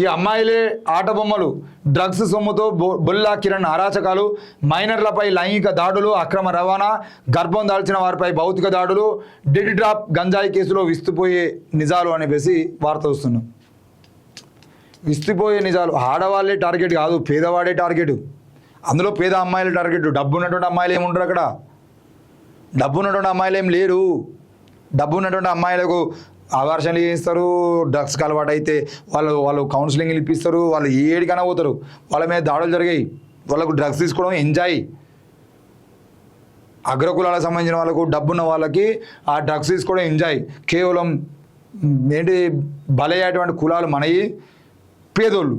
ఈ అమ్మాయిలే ఆట బొమ్మలు. డ్రగ్స్ సొమ్ముతో బొల్లా కిరణ్ అరాచకాలు, మైనర్లపై లైంగిక దాడులు, అక్రమ రవాణా, గర్భం దాల్చిన వారిపై భౌతిక దాడులు, డెడ్ డ్రాప్ గంజాయి కేసులో విస్తుపోయే నిజాలు అనేసి వార్త వస్తున్నాం. విస్తుపోయే నిజాలు. ఆడవాళ్ళే టార్గెట్ కాదు, పేదవాడే టార్గెట్. అందులో పేద అమ్మాయిల టార్గెట్. డబ్బు ఉన్నటువంటి అమ్మాయిలు ఏముంటారు అక్కడ? డబ్బు ఉన్నటువంటి అమ్మాయిలు ఏం లేరు. డబ్బు ఉన్నటువంటి అమ్మాయిలకు అవర్షన్లు చేయిస్తారు. డ్రగ్స్కి అలవాటు అయితే వాళ్ళు కౌన్సిలింగ్లు ఇప్పిస్తారు. వాళ్ళు ఏడికైనా పోతారు. వాళ్ళ మీద దాడులు జరిగాయి. వాళ్ళకు డ్రగ్స్ తీసుకోవడం ఎంజాయ్. అగ్రకులాలకు సంబంధించిన వాళ్ళకు, డబ్బున్న వాళ్ళకి ఆ డ్రగ్స్ తీసుకోవడం ఎంజాయ్. కేవలం బలయ్యేటువంటి కులాలు మనయి, పేదోళ్ళు,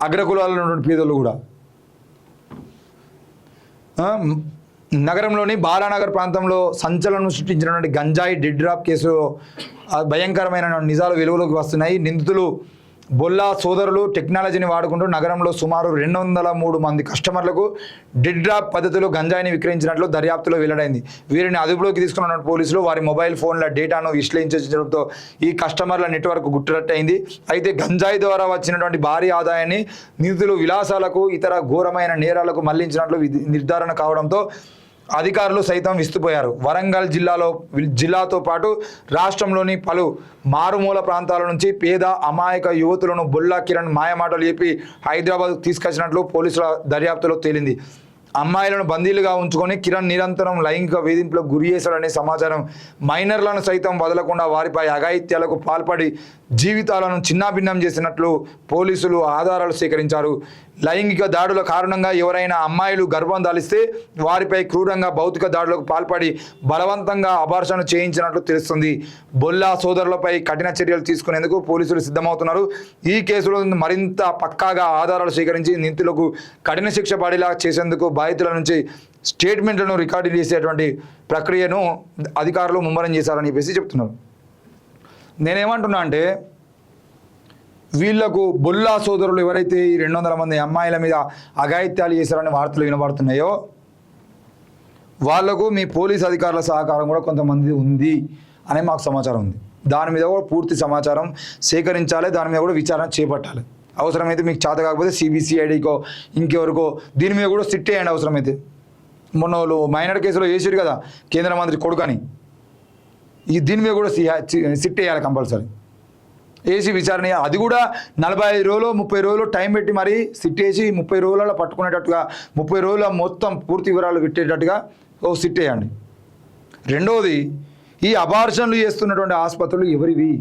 అగ్రకులాల్లో ఉన్నటువంటి పేదోళ్ళు కూడా. నగరంలోని బాలానగర్ ప్రాంతంలో సంచలనం సృష్టించినటువంటి గంజాయి డెడ్ డ్రాప్ కేసులో భయంకరమైన నిజాలు వెలుగులోకి వస్తున్నాయి. నిందితులు బొల్లా సోదరులు టెక్నాలజీని వాడుకుంటూ నగరంలో సుమారు 203 మంది కస్టమర్లకు డెడ్ డ్రాప్ పద్ధతిలో గంజాయిని విక్రయించినట్లు దర్యాప్తులో వెల్లడైంది. వీరిని అదుపులోకి తీసుకున్న పోలీసులు వారి మొబైల్ ఫోన్ల డేటాను విశ్లేషించడంతో ఈ కస్టమర్ల నెట్వర్క్ గుట్టురట్టయింది. అయితే గంజాయి ద్వారా వచ్చినటువంటి భారీ ఆదాయాన్ని నిందితులు విలాసాలకు, ఇతర ఘోరమైన నేరాలకు మళ్లించినట్లు నిర్ధారణ కావడంతో అధికారులు సైతం విస్తుపోయారు. వరంగల్ జిల్లాతో పాటు రాష్ట్రంలోని పలు మారుమూల ప్రాంతాల నుంచి పేద అమాయక యువతులను బొల్లా కిరణ్ మాయమాటలు చెప్పి హైదరాబాద్ తీసుకొచ్చినట్లు పోలీసుల దర్యాప్తులో తేలింది. అమ్మాయిలను బందీలుగా ఉంచుకొని కిరణ్ నిరంతరం లైంగిక వేధింపులకు గురి చేశాడనే సమాచారం. మైనర్లను సైతం వదలకుండా వారిపై అఘాయిత్యాలకు పాల్పడి జీవితాలను చిన్నాభిన్నం చేసినట్లు పోలీసులు ఆధారాలు సేకరించారు. లైంగిక దాడుల కారణంగా ఎవరైనా అమ్మాయిలు గర్భం దాలిస్తే వారిపై క్రూరంగా భౌతిక దాడులకు పాల్పడి బలవంతంగా అబార్షన్ చేయించినట్లు తెలుస్తుంది. బొల్లా సోదరులపై కఠిన చర్యలు తీసుకునేందుకు పోలీసులు సిద్ధమవుతున్నారు. ఈ కేసులో మరింత పక్కాగా ఆధారాలు సేకరించి నిందితులకు కఠిన శిక్ష పడేలా చేసేందుకు బాధితుల నుంచి స్టేట్మెంట్లను రికార్డు చేసేటువంటి ప్రక్రియను అధికారులు ముమ్మరం చేశారని చెప్పేసి చెప్తున్నారు. నేనేమంటున్నా అంటే, వీళ్లకు బొల్లా సోదరులు ఎవరైతే ఈ 200 మంది అమ్మాయిల మీద అఘాయిత్యాలు చేశారని వార్తలు వినబడుతున్నాయో వాళ్లకు మీ పోలీస్ అధికారుల సహకారం కూడా కొంతమంది ఉంది అనే మాకు సమాచారం ఉంది. దాని మీద కూడా పూర్తి సమాచారం సేకరించాలి. దాని మీద కూడా విచారణ చేపట్టాలి. అవసరమైతే మీకు చేత కాకపోతే సిబిసిఐడికో ఇంకెవరికో దీని మీద కూడా సిట్ వేయండి. అవసరమైతే మొన్న వాళ్ళు మైనర్ కేసులో వేసారు కదా కేంద్ర మంత్రి కొడుకని, దీని మీద కూడా సిట్ వేయాలి కంపల్సరీ. వేసి విచారణ, అది కూడా 45 రోజులు 30 రోజులు టైం పెట్టి మరీ సిట్ వేసి 30 రోజులలో పట్టుకునేటట్టుగా, 30 రోజుల మొత్తం పూర్తి వివరాలు పెట్టేటట్టుగా సిట్ వేయండి. రెండవది, ఈ అబార్షన్లు చేస్తున్నటువంటి ఆసుపత్రులు ఎవరివి?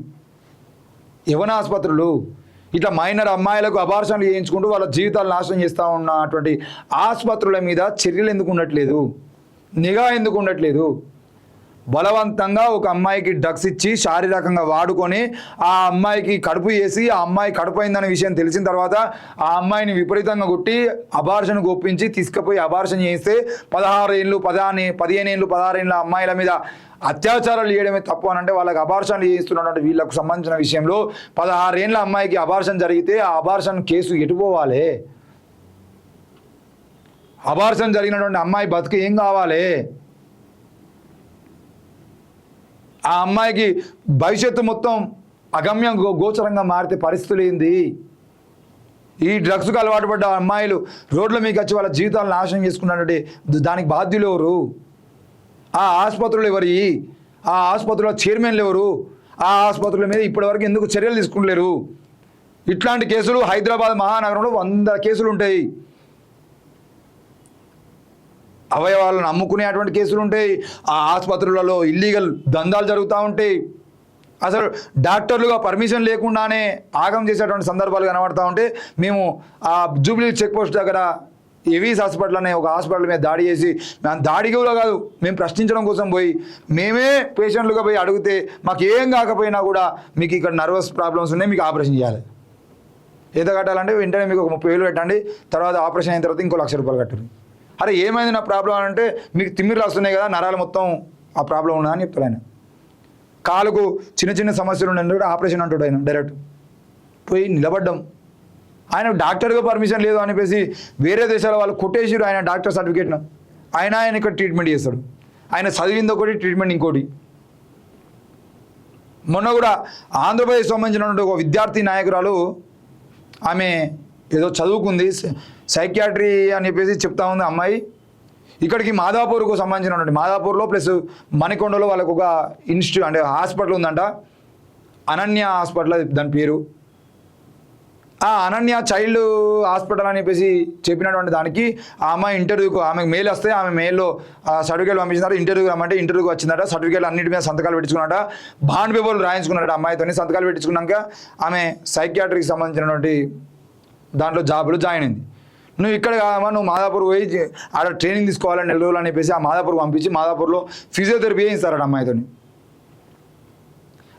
ఎవరి ఆసుపత్రులు? ఇట్లా మైనర్ అమ్మాయిలకు అబార్షన్లు చేయించుకుంటూ వాళ్ళ జీవితాలు నాశనం చేస్తూ ఉన్నటువంటి ఆసుపత్రుల మీద చర్యలు ఎందుకు ఉండట్లేదు? నిఘా ఎందుకు ఉండట్లేదు? బలవంతంగా ఒక అమ్మాయికి డ్రగ్స్ ఇచ్చి శారీరకంగా వాడుకొని ఆ అమ్మాయికి కడుపు చేసి ఆ అమ్మాయి కడుపు అయిందనే విషయం తెలిసిన తర్వాత ఆ అమ్మాయిని విపరీతంగా కొట్టి అబార్షన్కు ఒప్పించి తీసుకుపోయి అబార్షన్ చేస్తే 16 ఏళ్ళు 15 ఏళ్ళు 16 ఏళ్ళ అమ్మాయిల మీద అత్యాచారాలు చేయడమే తప్పు అని అంటే, వాళ్ళకి అబార్షన్లు చేస్తున్నటువంటి వీళ్ళకు సంబంధించిన విషయంలో 16 ఏళ్ళ అమ్మాయికి అబార్షన్ జరిగితే ఆ అబార్షన్ కేసు ఎటుపోవాలి? అబార్షన్ జరిగినటువంటి అమ్మాయి బతుకు ఏం కావాలి? ఆ అమ్మాయికి భవిష్యత్తు మొత్తం అగమ్యం గోచరంగా మారితే పరిస్థితులు ఏంది? ఈ డ్రగ్స్కు అలవాటు పడ్డ అమ్మాయిలు రోడ్ల మీకు వచ్చి వాళ్ళ జీవితాలను నాశనం చేసుకున్నట్టు దానికి బాధ్యులు ఎవరు? ఆ ఆసుపత్రులు ఎవరి? ఆ ఆసుపత్రుల చైర్మన్లు ఎవరు? ఆ ఆసుపత్రుల మీద ఇప్పటివరకు ఎందుకు చర్యలు తీసుకుంటలేరు? ఇట్లాంటి కేసులు హైదరాబాద్ మహానగరంలో 100 కేసులు ఉంటాయి. అవయవాలను అమ్ముకునేటువంటి కేసులు ఉంటాయి. ఆ ఆసుపత్రులలో ఇల్లీగల్ దందాలు జరుగుతూ ఉంటాయి. అసలు డాక్టర్లుగా పర్మిషన్ లేకుండానే ఆగం చేసేటువంటి సందర్భాలు కనబడుతూ ఉంటే, మేము ఆ జూబ్లీ చెక్ పోస్ట్ దగ్గర ఎవిస్ హాస్పిటల్ అనే ఒక హాస్పిటల్ మీద దాడి చేసి, మేము దాడికి కూడా కాదు, మేము ప్రశ్నించడం కోసం పోయి మేమే పేషెంట్లుగా పోయి అడిగితే మాకు ఏం కాకపోయినా కూడా మీకు ఇక్కడ నర్వస్ ప్రాబ్లమ్స్ ఉన్నాయి, మీకు ఆపరేషన్ చేయాలి. ఎంత కట్టాలంటే వెంటనే మీకు ఒక 30,000 పెట్టండి, తర్వాత ఆపరేషన్ అయిన తర్వాత ఇంకో ₹1,00,000 కట్టండి. అరే ఏమైంది నా ప్రాబ్లం అంటే, మీకు తిమ్మిర్లు వస్తున్నాయి కదా, నరాలు మొత్తం ఆ ప్రాబ్లం ఉన్నా అని చెప్తాడు ఆయన. కాలుకు చిన్న చిన్న సమస్యలు ఉన్నాయి ఆపరేషన్ అంటాడు ఆయన. డైరెక్ట్ పోయి నిలబడ్డం. ఆయన డాక్టర్గా పర్మిషన్ లేదు అనిపేసి వేరే దేశాల వాళ్ళు కొట్టేసిరు ఆయన డాక్టర్ సర్టిఫికేట్ను. ఆయన ఇక్కడ ట్రీట్మెంట్ చేస్తాడు. ఆయన చదివింది ఒకటి, ట్రీట్మెంట్ ఇంకోటి. మొన్న కూడా ఆంధ్రప్రదేశ్ సంబంధించినటువంటి ఒక విద్యార్థి నాయకురాలు ఆమె ఏదో చదువుకుంది, సైకియాట్రీ అని చెప్పేసి చెప్తా ఉంది అమ్మాయి. ఇక్కడికి మాదాపూర్కు సంబంధించినటువంటి మాదాపూర్లో ప్లస్ మణికొండలో వాళ్ళకు ఒక ఇన్స్టిట్యూట్ అంటే హాస్పిటల్ ఉందంట, అనన్య హాస్పిటల్ దాని పేరు. ఆ అనన్య చైల్డ్ హాస్పిటల్ అని చెప్పేసి చెప్పినటువంటి దానికి ఆ అమ్మాయి ఇంటర్వ్యూకు ఆమెకు మెయిల్ వస్తే ఆమె మెయిల్లో సర్టిఫికేట్ పంపించినారు. ఇంటర్వ్యూకి రమ్మంటే ఇంటర్వ్యూకి వచ్చిందట. సర్టిఫికేట్లు అన్నిటి మీద సంతకాలు పెట్టించుకున్నట, బాండ్ పేపర్లు రాయించుకున్నారట. అమ్మాయితో సంతకాలు పెట్టించుకున్నాక ఆమె సైకియాట్రీకి సంబంధించినటువంటి దాంట్లో జాబులు జాయిన్ అయింది. నువ్వు ఇక్కడ కాదమ్మా, నువ్వు మాదాపూర్ పోయి ఆడ ట్రైనింగ్ తీసుకోవాలని 4 రోజులు అని చెప్పేసి ఆ మాదాపూర్ పంపించి మాదాపూర్లో ఫిజియోథెరపీ చేయిస్తారట అమ్మాయితోని.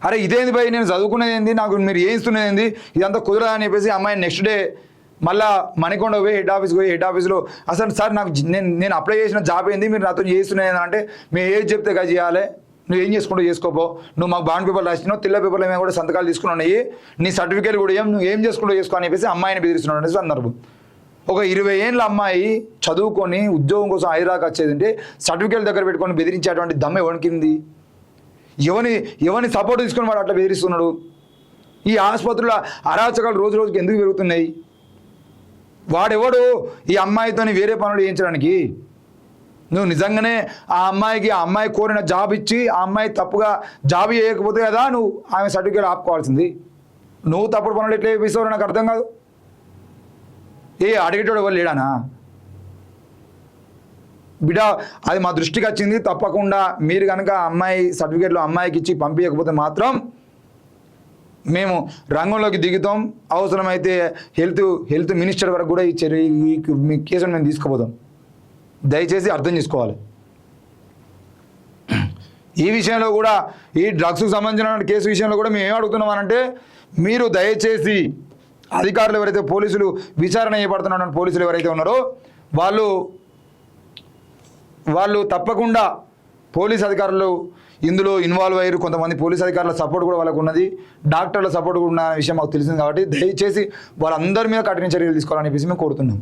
అరే ఇదేంది భయ్, నేను చదువుకునేది ఏంది, నాకు మీరు చేయిస్తున్నది ఏంది, ఇదంతా కుదరదా అని చెప్పేసి అమ్మాయి నెక్స్ట్ డే మళ్ళీ మణికొండ పోయి హెడ్ ఆఫీస్లో అసలు సార్ నాకు నేను అప్లై చేసిన జాబ్ ఏంది, మీరు నాతో చేస్తున్నది ఏంటంటే మేము ఏది చెప్తే కదా చేయాలి, నువ్వు ఏం చేసుకుంటూ చేసుకోపో, నువ్వు మాకు బాండ్ పేపర్లు రాసినావు, తెల్ల పేపర్లు మేము కూడా సంతకాలు తీసుకున్నాయి, నీ సర్టిఫికేట్ కూడా నువ్వు ఏం చేసుకుంటూ చేసుకో అని చెప్పేసి అమ్మాయిని బెదిరిస్తున్నాడు అనేసి సందర్భం. ఒక 20 ఏళ్ళ అమ్మాయి చదువుకొని ఉద్యోగం కోసం హైదరాబాద్ వచ్చేది అంటే సర్టిఫికేట్ దగ్గర పెట్టుకొని బెదిరించేటువంటి దమ్మ ఎవరికింది? ఎవరిని సపోర్ట్ తీసుకుని వాడు అట్లా బెదిరిస్తున్నాడు? ఈ ఆసుపత్రుల అరాచకాలు రోజు రోజుకి ఎందుకు పెరుగుతున్నాయి? వాడెవడు ఈ అమ్మాయితోని వేరే పనులు చేయించడానికి? నువ్వు నిజంగానే ఆ అమ్మాయి కోరిన జాబ్ ఇచ్చి ఆ అమ్మాయి తప్పుగా జాబ్ చేయకపోతే కదా నువ్వు ఆమె సర్టిఫికేట్ ఆపుకోవాల్సింది. నువ్వు తప్పుడు పనులు ఎట్లా చేపిస్తావు నాకు అర్థం కాదు. అడిగేటోడు ఎవరు లేడానా? బిడ్డ అది మా దృష్టికి వచ్చింది, తప్పకుండా మీరు కనుక అమ్మాయి సర్టిఫికేట్లు అమ్మాయికి ఇచ్చి పంపించకపోతే మాత్రం మేము రంగంలోకి దిగుతాం. అవసరమైతే హెల్త్ మినిస్టర్ వరకు కూడా మీ కేసును మేము తీసుకుపోతాం. దయచేసి అర్థం చేసుకోవాలి. ఈ విషయంలో కూడా ఈ డ్రగ్స్కి సంబంధించిన కేసు విషయంలో కూడా మేము ఏం అడుగుతున్నామనంటే, మీరు దయచేసి అధికారులు ఎవరైతే పోలీసులు విచారణ చేపడుతున్న పోలీసులు ఎవరైతే ఉన్నారో వాళ్ళు తప్పకుండా పోలీస్ అధికారులు ఇందులో ఇన్వాల్వ్ అయ్యారు. కొంతమంది పోలీస్ అధికారుల సపోర్ట్ కూడా వాళ్ళకు ఉన్నది, డాక్టర్ల సపోర్ట్ కూడా ఉన్న విషయం మాకు తెలిసింది. కాబట్టి దయచేసి వాళ్ళందరి మీద కఠిన చర్యలు తీసుకోవాలని చెప్పేసి మేము కోరుతున్నాం.